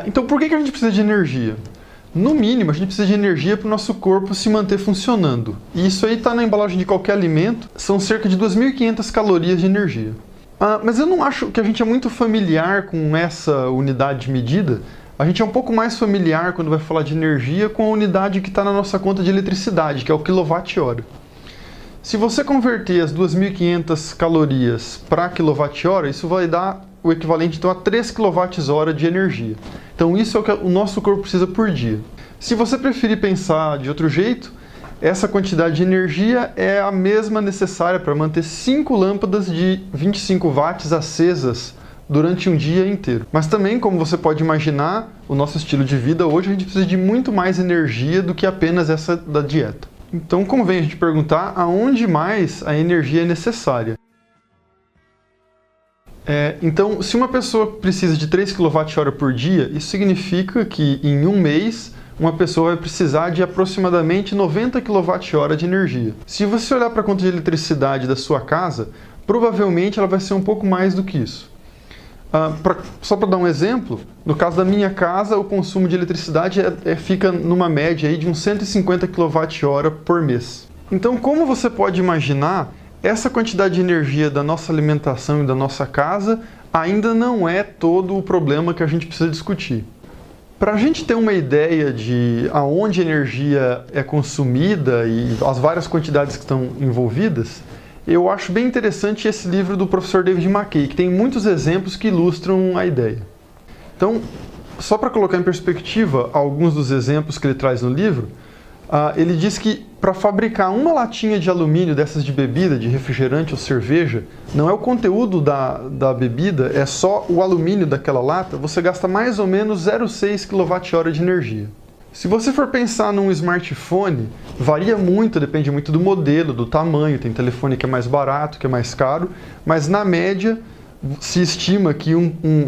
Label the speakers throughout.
Speaker 1: Então por que a gente precisa de energia? No mínimo, a gente precisa de energia para o nosso corpo se manter funcionando. E isso aí está na embalagem de qualquer alimento, são cerca de 2.500 calorias de energia. Mas eu não acho que a gente é muito familiar com essa unidade de medida. A gente é um pouco mais familiar quando vai falar de energia com a unidade que está na nossa conta de eletricidade, que é o quilowatt-hora. Se você converter as 2.500 calorias para quilowatt-hora, isso vai dar o equivalente então a 3 kWh de energia. Então isso é o que o nosso corpo precisa por dia. Se você preferir pensar de outro jeito, essa quantidade de energia é a mesma necessária para manter 5 lâmpadas de 25 watts acesas durante um dia inteiro. Mas também, como você pode imaginar, o nosso estilo de vida hoje a gente precisa de muito mais energia do que apenas essa da dieta. Então convém a gente perguntar aonde mais a energia é necessária. Então, se uma pessoa precisa de 3 kWh por dia, isso significa que em um mês uma pessoa vai precisar de aproximadamente 90 kWh de energia. Se você olhar para a conta de eletricidade da sua casa, provavelmente ela vai ser um pouco mais do que isso. Só para dar um exemplo, no caso da minha casa, o consumo de eletricidade fica numa média aí de uns 150 kWh por mês. Então, como você pode imaginar, essa quantidade de energia da nossa alimentação e da nossa casa ainda não é todo o problema que a gente precisa discutir. Para a gente ter uma ideia de aonde a energia é consumida e as várias quantidades que estão envolvidas, eu acho bem interessante esse livro do professor David MacKay, que tem muitos exemplos que ilustram a ideia. Então, só para colocar em perspectiva alguns dos exemplos que ele traz no livro, ele diz que para fabricar uma latinha de alumínio dessas de bebida, de refrigerante ou cerveja, não é o conteúdo da bebida, é só o alumínio daquela lata, você gasta mais ou menos 0,6 kWh de energia. Se você for pensar num smartphone, varia muito, depende muito do modelo, do tamanho, tem telefone que é mais barato, que é mais caro, mas na média se estima que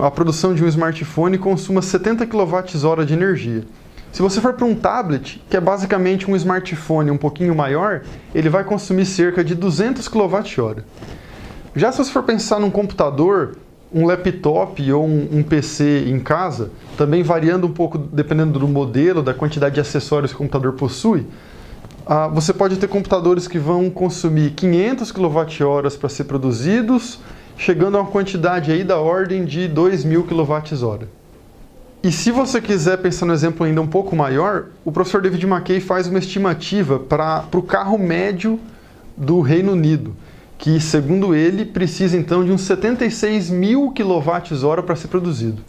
Speaker 1: a produção de um smartphone consuma 70 kWh de energia. Se você for para um tablet, que é basicamente um smartphone um pouquinho maior, ele vai consumir cerca de 200 kWh. Já se você for pensar num computador, um laptop ou um PC em casa, também variando um pouco dependendo do modelo, da quantidade de acessórios que o computador possui, você pode ter computadores que vão consumir 500 kWh para ser produzidos, chegando a uma quantidade aí da ordem de 2.000 kWh. E se você quiser pensar no exemplo ainda um pouco maior, o professor David MacKay faz uma estimativa para o carro médio do Reino Unido, que, segundo ele, precisa então de uns 76.000 kWh para ser produzido.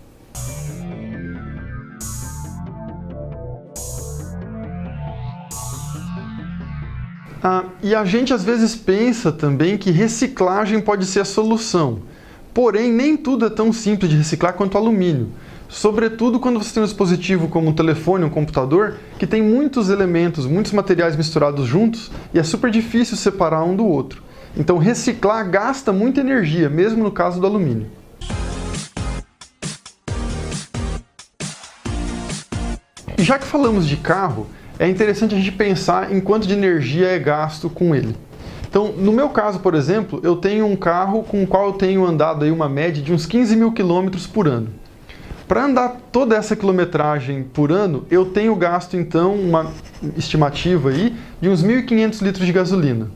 Speaker 1: E a gente às vezes pensa também que reciclagem pode ser a solução. Porém, nem tudo é tão simples de reciclar quanto o alumínio. Sobretudo quando você tem um dispositivo como um telefone, um computador, que tem muitos elementos, muitos materiais misturados juntos, e é super difícil separar um do outro. Então reciclar gasta muita energia, mesmo no caso do alumínio. E já que falamos de carro, é interessante a gente pensar em quanto de energia é gasto com ele. Então, no meu caso, por exemplo, eu tenho um carro com o qual eu tenho andado aí uma média de uns 15.000 km por ano. Para andar toda essa quilometragem por ano, eu tenho gasto então uma estimativa aí de uns 1.500 litros de gasolina.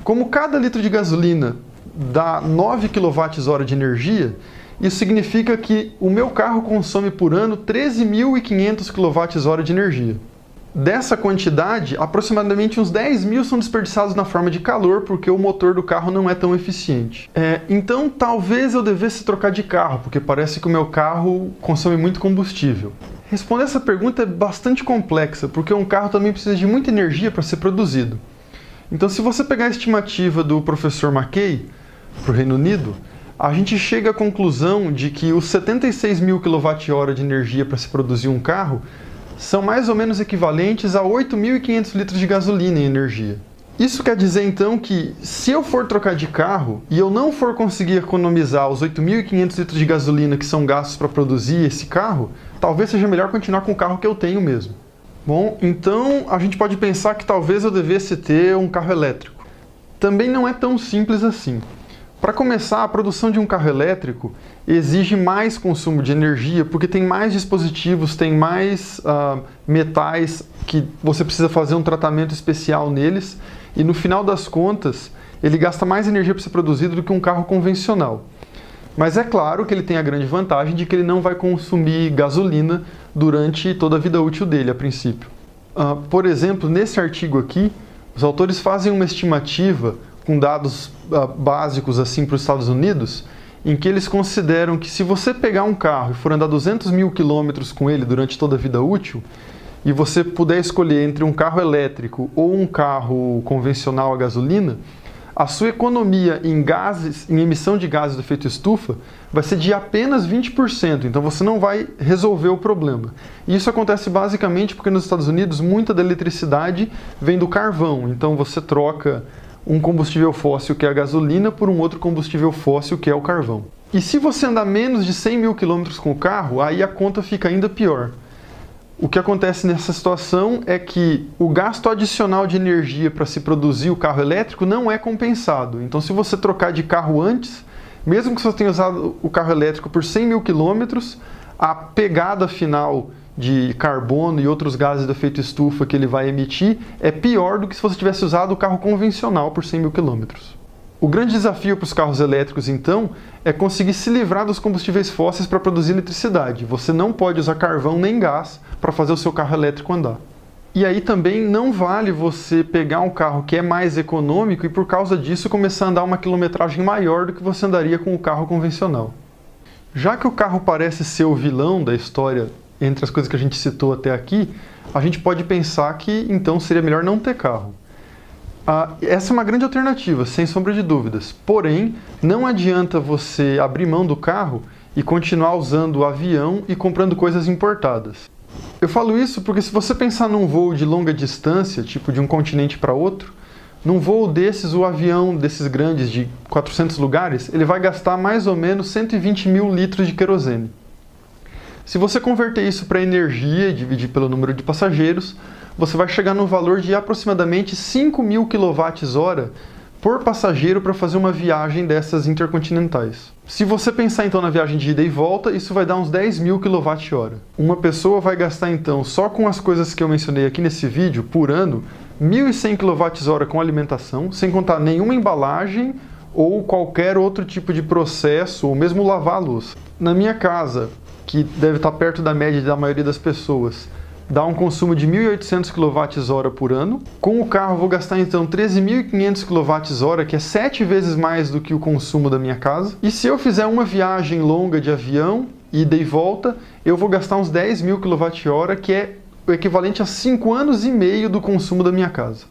Speaker 1: Como cada litro de gasolina dá 9 kWh de energia, isso significa que o meu carro consome por ano 13.500 kWh de energia. Dessa quantidade, aproximadamente uns 10.000 são desperdiçados na forma de calor, porque o motor do carro não é tão eficiente. Então, talvez eu devesse trocar de carro, porque parece que o meu carro consome muito combustível. Responder essa pergunta é bastante complexa, porque um carro também precisa de muita energia para ser produzido. Então, se você pegar a estimativa do professor MacKay para o Reino Unido, a gente chega à conclusão de que os 76.000 kWh de energia para se produzir um carro são mais ou menos equivalentes a 8.500 litros de gasolina em energia. Isso quer dizer então que, se eu for trocar de carro e eu não for conseguir economizar os 8.500 litros de gasolina que são gastos para produzir esse carro, talvez seja melhor continuar com o carro que eu tenho mesmo. Bom, então a gente pode pensar que talvez eu devesse ter um carro elétrico. Também não é tão simples assim. Para começar, a produção de um carro elétrico exige mais consumo de energia porque tem mais dispositivos, tem mais metais que você precisa fazer um tratamento especial neles e no final das contas ele gasta mais energia para ser produzido do que um carro convencional. Mas é claro que ele tem a grande vantagem de que ele não vai consumir gasolina durante toda a vida útil dele, a princípio. Por exemplo, nesse artigo aqui, os autores fazem uma estimativa com dados básicos assim para os Estados Unidos, em que eles consideram que se você pegar um carro e for andar 200 mil quilômetros com ele durante toda a vida útil, e você puder escolher entre um carro elétrico ou um carro convencional a gasolina, a sua economia em gases, em emissão de gases do efeito estufa, vai ser de apenas 20%, então você não vai resolver o problema. E isso acontece basicamente porque nos Estados Unidos muita da eletricidade vem do carvão, então você troca um combustível fóssil que é a gasolina por um outro combustível fóssil que é o carvão. E se você andar menos de 100 mil quilômetros com o carro, aí a conta fica ainda pior. O que acontece nessa situação é que o gasto adicional de energia para se produzir o carro elétrico não é compensado. Então, se você trocar de carro antes, mesmo que você tenha usado o carro elétrico por 100 mil quilômetros, a pegada final de carbono e outros gases de efeito estufa que ele vai emitir é pior do que se você tivesse usado o carro convencional por 100 mil quilômetros. O grande desafio para os carros elétricos, então, é conseguir se livrar dos combustíveis fósseis para produzir eletricidade. Você não pode usar carvão nem gás para fazer o seu carro elétrico andar. E aí também não vale você pegar um carro que é mais econômico e por causa disso começar a andar uma quilometragem maior do que você andaria com o carro convencional. Já que o carro parece ser o vilão da história entre as coisas que a gente citou até aqui, a gente pode pensar que então seria melhor não ter carro. Essa é uma grande alternativa, sem sombra de dúvidas. Porém, não adianta você abrir mão do carro e continuar usando o avião e comprando coisas importadas. Eu falo isso porque se você pensar num voo de longa distância, tipo de um continente para outro, num voo desses, o avião desses grandes de 400 lugares, ele vai gastar mais ou menos 120 mil litros de querosene. Se você converter isso para energia e dividir pelo número de passageiros, você vai chegar no valor de aproximadamente 5 mil kWh por passageiro para fazer uma viagem dessas intercontinentais. Se você pensar então na viagem de ida e volta, isso vai dar uns 10 mil kWh. Uma pessoa vai gastar então, só com as coisas que eu mencionei aqui nesse vídeo, por ano, 1.100 kWh com alimentação, sem contar nenhuma embalagem ou qualquer outro tipo de processo, ou mesmo lavar a louça. Na minha casa, que deve estar perto da média da maioria das pessoas, dá um consumo de 1.800 kWh por ano. Com o carro vou gastar então 13.500 kWh, que é 7 vezes mais do que o consumo da minha casa. E se eu fizer uma viagem longa de avião, ida e volta, eu vou gastar uns 10 mil kWh, que é o equivalente a 5 anos e meio do consumo da minha casa.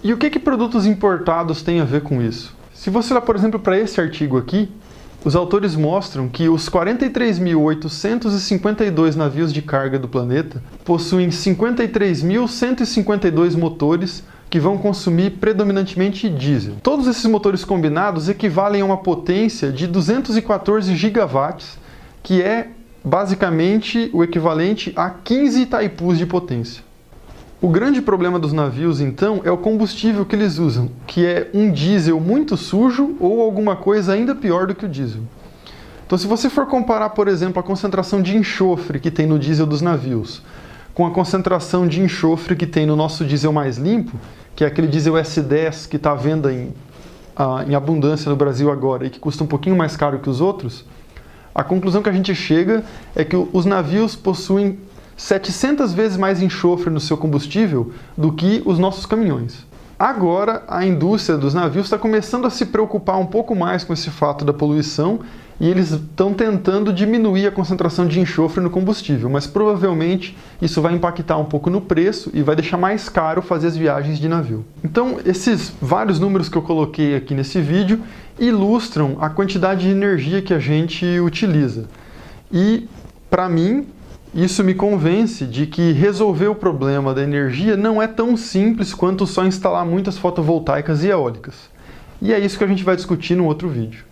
Speaker 1: E o que produtos importados têm a ver com isso? Se você olhar, por exemplo, para esse artigo aqui, os autores mostram que os 43.852 navios de carga do planeta possuem 53.152 motores que vão consumir predominantemente diesel. Todos esses motores combinados equivalem a uma potência de 214 gigawatts, que é basicamente o equivalente a 15 Itaipus de potência. O grande problema dos navios, então, é o combustível que eles usam, que é um diesel muito sujo ou alguma coisa ainda pior do que o diesel. Então, se você for comparar, por exemplo, a concentração de enxofre que tem no diesel dos navios com a concentração de enxofre que tem no nosso diesel mais limpo, que é aquele diesel S10 que está à venda em abundância no Brasil agora e que custa um pouquinho mais caro que os outros, a conclusão que a gente chega é que os navios possuem 700 vezes mais enxofre no seu combustível do que os nossos caminhões. Agora, a indústria dos navios está começando a se preocupar um pouco mais com esse fato da poluição e eles estão tentando diminuir a concentração de enxofre no combustível, mas provavelmente isso vai impactar um pouco no preço e vai deixar mais caro fazer as viagens de navio. Então, esses vários números que eu coloquei aqui nesse vídeo ilustram a quantidade de energia que a gente utiliza. E, para mim, isso me convence de que resolver o problema da energia não é tão simples quanto só instalar muitas fotovoltaicas e eólicas. E é isso que a gente vai discutir no outro vídeo.